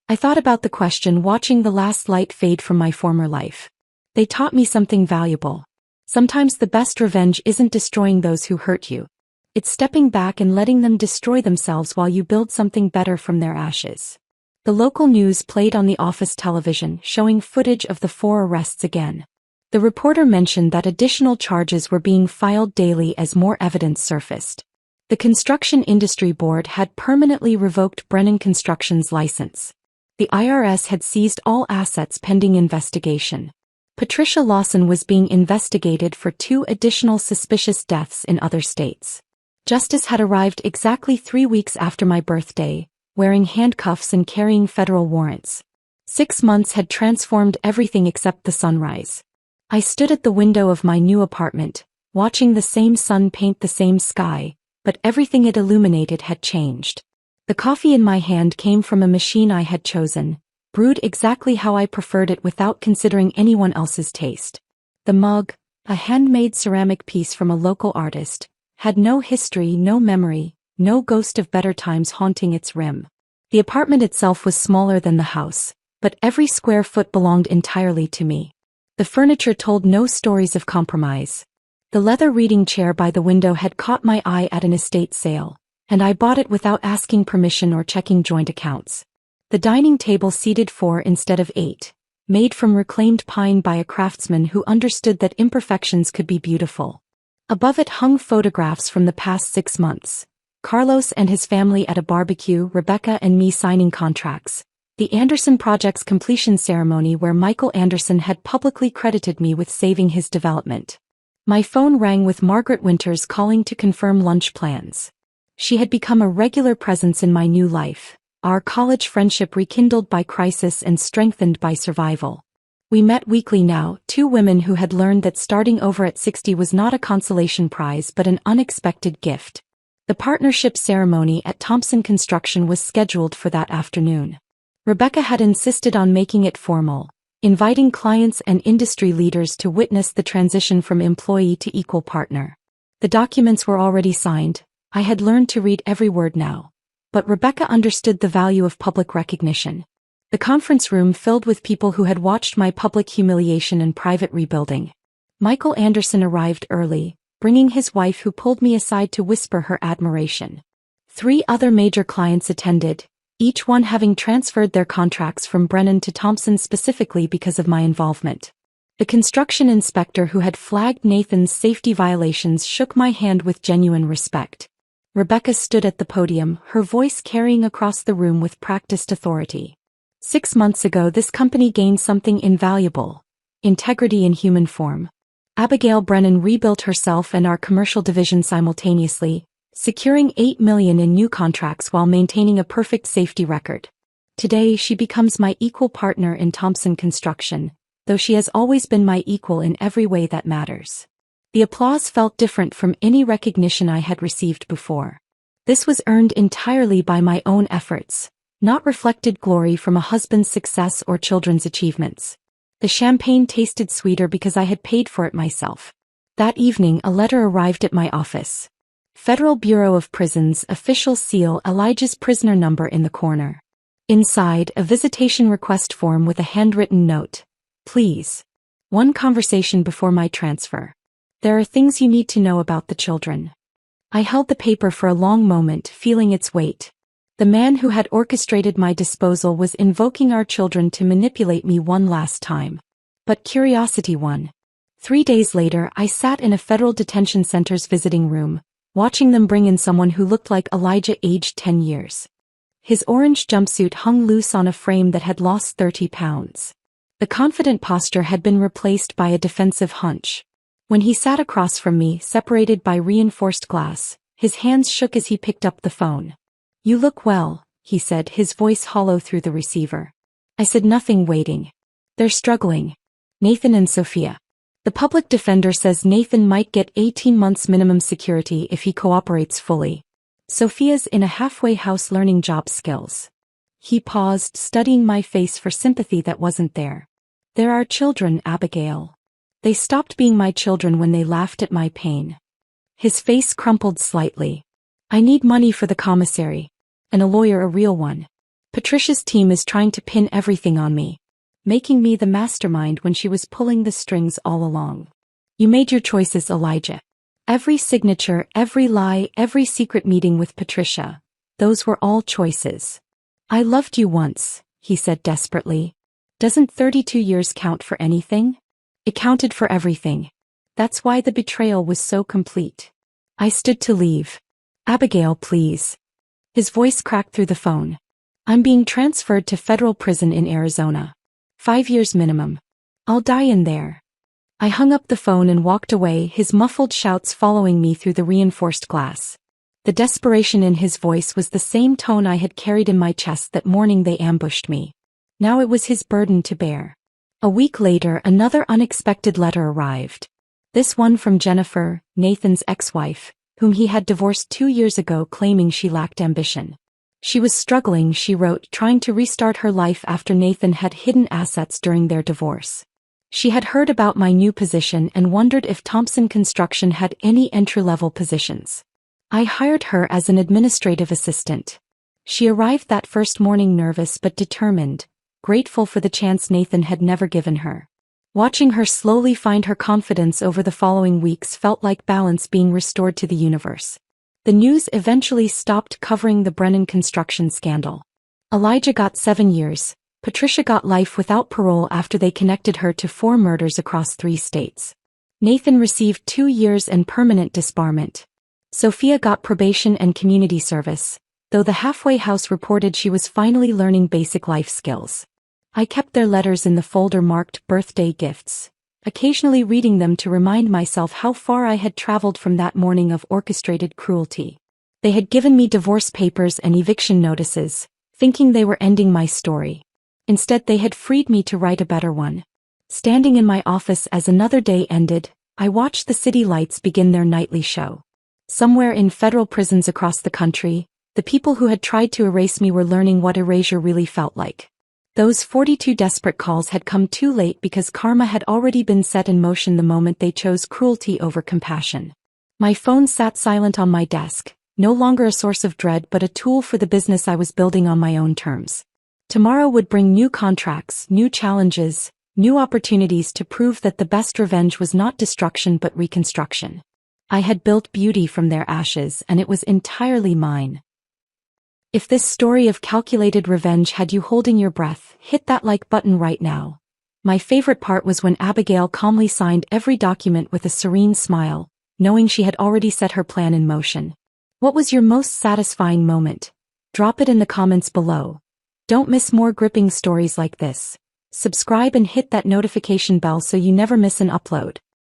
I thought about the question, watching the last light fade from my former life. They taught me something valuable. Sometimes the best revenge isn't destroying those who hurt you. It's stepping back and letting them destroy themselves while you build something better from their ashes. The local news played on the office television, showing footage of the 4 arrests again. The reporter mentioned that additional charges were being filed daily as more evidence surfaced. The Construction Industry Board had permanently revoked Brennan Construction's license. The IRS had seized all assets pending investigation. Patricia Lawson was being investigated for 2 additional suspicious deaths in other states. Justice had arrived exactly 3 weeks after my birthday, wearing handcuffs and carrying federal warrants. 6 months had transformed everything except the sunrise. I stood at the window of my new apartment, watching the same sun paint the same sky, but everything it illuminated had changed. The coffee in my hand came from a machine I had chosen, brewed exactly how I preferred it without considering anyone else's taste. The mug, a handmade ceramic piece from a local artist, had no history, no memory, no ghost of better times haunting its rim. The apartment itself was smaller than the house, but every square foot belonged entirely to me. The furniture told no stories of compromise. The leather reading chair by the window had caught my eye at an estate sale, and I bought it without asking permission or checking joint accounts. The dining table seated 4 instead of 8, made from reclaimed pine by a craftsman who understood that imperfections could be beautiful. Above it hung photographs from the past 6 months. Carlos and his family at a barbecue, Rebecca and me signing contracts. The Anderson Project's completion ceremony where Michael Anderson had publicly credited me with saving his development. My phone rang with Margaret Winters calling to confirm lunch plans. She had become a regular presence in my new life, our college friendship rekindled by crisis and strengthened by survival. We met weekly now, 2 women who had learned that starting over at 60 was not a consolation prize but an unexpected gift. The partnership ceremony at Thompson Construction was scheduled for that afternoon. Rebecca had insisted on making it formal, inviting clients and industry leaders to witness the transition from employee to equal partner. The documents were already signed. I had learned to read every word now. But Rebecca understood the value of public recognition. The conference room filled with people who had watched my public humiliation and private rebuilding. Michael Anderson arrived early, bringing his wife who pulled me aside to whisper her admiration. 3 other major clients attended, each one having transferred their contracts from Brennan to Thompson specifically because of my involvement. The construction inspector who had flagged Nathan's safety violations shook my hand with genuine respect. Rebecca stood at the podium, her voice carrying across the room with practiced authority. 6 months ago this company gained something invaluable: integrity in human form. Abigail Brennan rebuilt herself and our commercial division simultaneously, securing $8 million in new contracts while maintaining a perfect safety record. Today she becomes my equal partner in Thompson Construction, though she has always been my equal in every way that matters. The applause felt different from any recognition I had received before. This was earned entirely by my own efforts, not reflected glory from a husband's success or children's achievements. The champagne tasted sweeter because I had paid for it myself. That evening a letter arrived at my office. Federal Bureau of Prisons official seal, Elijah's prisoner number in the corner. Inside, a visitation request form with a handwritten note. Please. One conversation before my transfer. There are things you need to know about the children. I held the paper for a long moment, feeling its weight. The man who had orchestrated my disposal was invoking our children to manipulate me one last time. But curiosity won. 3 days later, I sat in a federal detention center's visiting room, watching them bring in someone who looked like Elijah, aged 10 years. His orange jumpsuit hung loose on a frame that had lost 30 pounds. The confident posture had been replaced by a defensive hunch. When he sat across from me, separated by reinforced glass, his hands shook as he picked up the phone. "You look well," he said, his voice hollow through the receiver. I said nothing, waiting. "They're struggling. Nathan and Sophia. The public defender says Nathan might get 18 months minimum security if he cooperates fully. Sophia's in a halfway house learning job skills." He paused, studying my face for sympathy that wasn't there. "There are children, Abigail. They stopped being my children when they laughed at my pain." His face crumpled slightly. "I need money for the commissary. And a lawyer, a real one. Patricia's team is trying to pin everything on me, making me the mastermind when she was pulling the strings all along. You made your choices, Elijah. Every signature, every lie, every secret meeting with Patricia. Those were all choices. I loved you once," he said desperately. "Doesn't 32 years count for anything?" It counted for everything. That's why the betrayal was so complete. I stood to leave. "Abigail, please." His voice cracked through the phone. "I'm being transferred to federal prison in Arizona. 5 years minimum. I'll die in there." I hung up the phone and walked away, his muffled shouts following me through the reinforced glass. The desperation in his voice was the same tone I had carried in my chest that morning they ambushed me. Now it was his burden to bear. A week later, another unexpected letter arrived. This one from Jennifer, Nathan's ex-wife, whom he had divorced 2 years ago, claiming she lacked ambition. She was struggling, she wrote, trying to restart her life after Nathan had hidden assets during their divorce. She had heard about my new position and wondered if Thompson Construction had any entry-level positions. I hired her as an administrative assistant. She arrived that first morning nervous but determined, grateful for the chance Nathan had never given her. Watching her slowly find her confidence over the following weeks felt like balance being restored to the universe. The news eventually stopped covering the Brennan construction scandal. Elijah got 7 years. Patricia got life without parole after they connected her to 4 murders across 3 states. Nathan received 2 years and permanent disbarment. Sophia got probation and community service, though the halfway house reported she was finally learning basic life skills. I kept their letters in the folder marked birthday gifts, occasionally reading them to remind myself how far I had traveled from that morning of orchestrated cruelty. They had given me divorce papers and eviction notices, thinking they were ending my story. Instead, they had freed me to write a better one. Standing in my office as another day ended, I watched the city lights begin their nightly show. Somewhere in federal prisons across the country, the people who had tried to erase me were learning what erasure really felt like. Those 42 desperate calls had come too late because karma had already been set in motion the moment they chose cruelty over compassion. My phone sat silent on my desk, no longer a source of dread but a tool for the business I was building on my own terms. Tomorrow would bring new contracts, new challenges, new opportunities to prove that the best revenge was not destruction but reconstruction. I had built beauty from their ashes, and it was entirely mine. If this story of calculated revenge had you holding your breath, hit that like button right now. My favorite part was when Abigail calmly signed every document with a serene smile, knowing she had already set her plan in motion. What was your most satisfying moment? Drop it in the comments below. Don't miss more gripping stories like this. Subscribe and hit that notification bell so you never miss an upload.